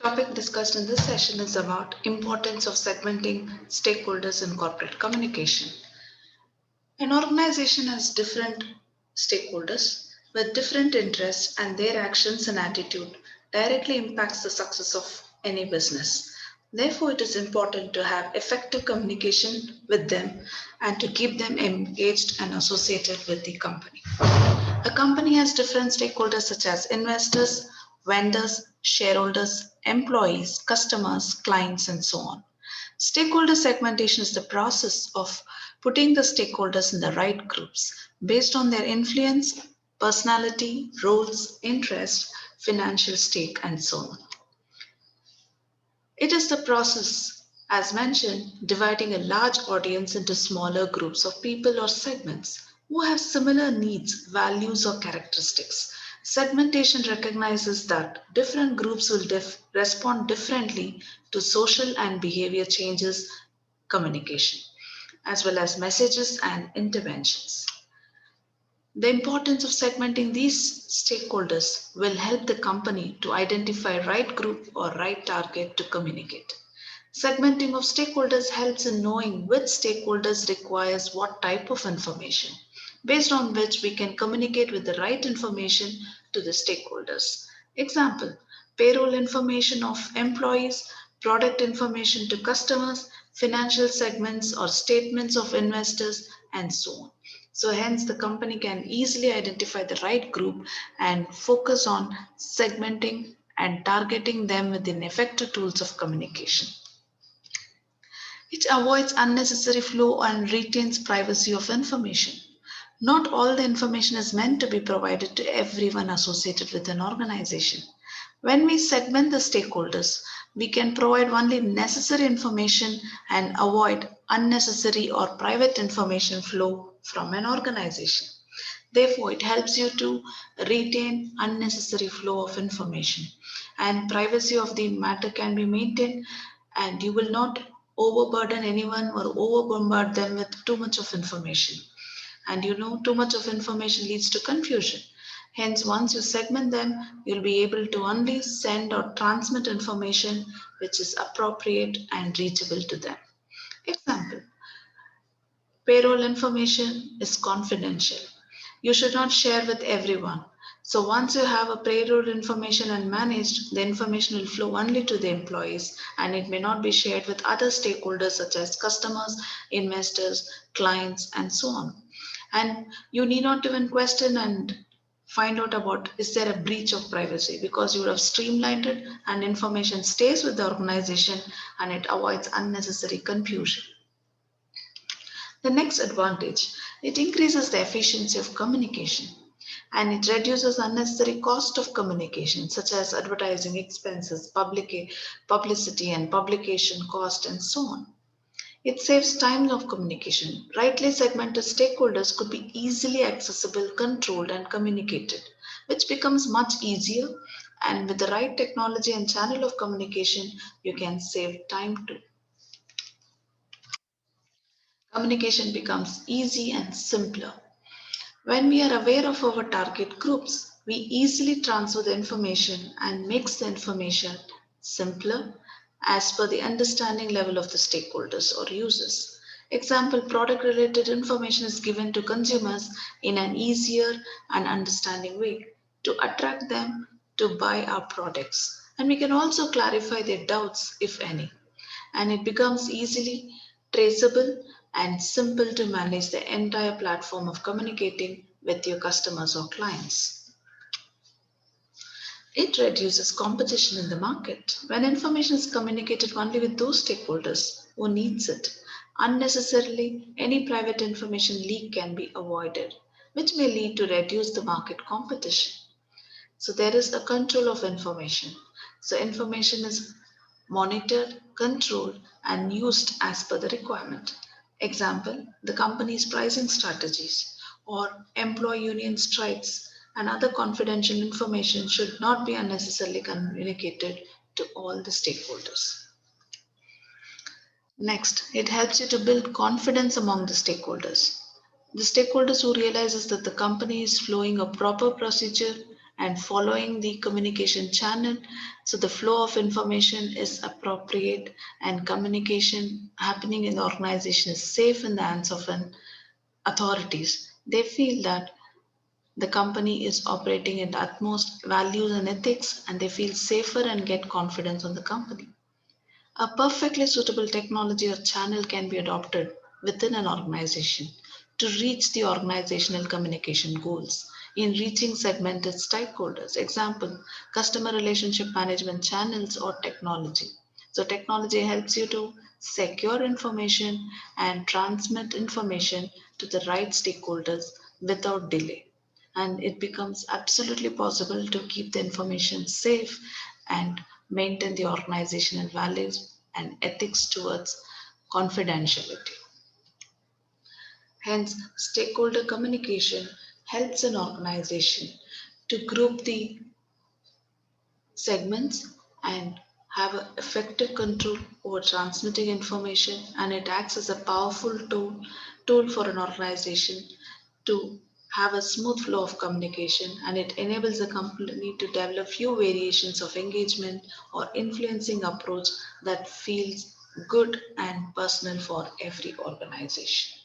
Topic discussed in this session is about importance of segmenting stakeholders in corporate communication. An organization has different stakeholders with different interests, and their actions and attitude directly impacts the success of any business. Therefore, it is important to have effective communication with them and to keep them engaged and associated with the company. A company has different stakeholders such as investors, vendors, shareholders, employees, customers, clients, and so on. Stakeholder segmentation is the process of putting the stakeholders in the right groups based on their influence, personality, roles, interests, financial stake, and so on. It is the process, as mentioned, dividing a large audience into smaller groups of people or segments who have similar needs, values, or characteristics. Segmentation recognizes that different groups will respond differently to social and behavior changes, communication, as well as messages and interventions. The importance of segmenting these stakeholders will help the company to identify right group or right target to communicate. Segmenting of stakeholders helps in knowing which stakeholders requires what type of information, based on which we can communicate with the right information to the stakeholders. Example, payroll information of employees, product information to customers, financial segments or statements of investors, and so on. So hence the company can easily identify the right group and focus on segmenting and targeting them within effective tools of communication. It avoids unnecessary flow and retains privacy of information. Not all the information is meant to be provided to everyone associated with an organization. When we segment the stakeholders, we can provide only necessary information and avoid unnecessary or private information flow from an organization. Therefore, it helps you to retain unnecessary flow of information, and privacy of the matter can be maintained, and you will not overburden anyone or overbombard them with too much of information. And too much of information leads to confusion. Hence, once you segment them, you'll be able to only send or transmit information which is appropriate and reachable to them. Example, payroll information is confidential. You should not share with everyone. So once you have a payroll information and managed, the information will flow only to the employees, and it may not be shared with other stakeholders such as customers, investors, clients, and so on. And you need not even question and find out about is there a breach of privacy, because you would have streamlined it and information stays with the organization and it avoids unnecessary confusion. The next advantage, it increases the efficiency of communication and it reduces unnecessary cost of communication such as advertising expenses, publicity and publication cost, and so on. It saves time of communication. Rightly segmented stakeholders could be easily accessible, controlled, and communicated, which becomes much easier. And with the right technology and channel of communication, you can save time too. Communication becomes easy and simpler. When we are aware of our target groups, we easily transfer the information and makes the information simpler as per the understanding level of the stakeholders or users. Example, product related information is given to consumers in an easier and understanding way to attract them to buy our products. And we can also clarify their doubts if any. And it becomes easily traceable and simple to manage the entire platform of communicating with your customers or clients. It reduces competition in the market. When information is communicated only with those stakeholders who needs it, unnecessarily any private information leak can be avoided, which may lead to reduce the market competition. So there is a control of information. So information is monitored, controlled, and used as per the requirement. Example, the company's pricing strategies or employee union strikes and other confidential information should not be unnecessarily communicated to all the stakeholders. Next, it helps you to build confidence among the stakeholders. The stakeholders who realizes that the company is following a proper procedure and following the communication channel. So the flow of information is appropriate and communication happening in the organization is safe in the hands of an authorities. They feel that the company is operating in the utmost values and ethics and they feel safer and get confidence on the company. A perfectly suitable technology or channel can be adopted within an organization to reach the organizational communication goals in reaching segmented stakeholders. Example, customer relationship management channels or technology. So, technology helps you to secure information and transmit information to the right stakeholders without delay. And it becomes absolutely possible to keep the information safe and maintain the organizational values and ethics towards confidentiality. Hence, stakeholder communication helps an organization to group the segments and have an effective control over transmitting information, and it acts as a powerful tool for an organization to have a smooth flow of communication, and it enables the company to develop few variations of engagement or influencing approach that feels good and personal for every organization.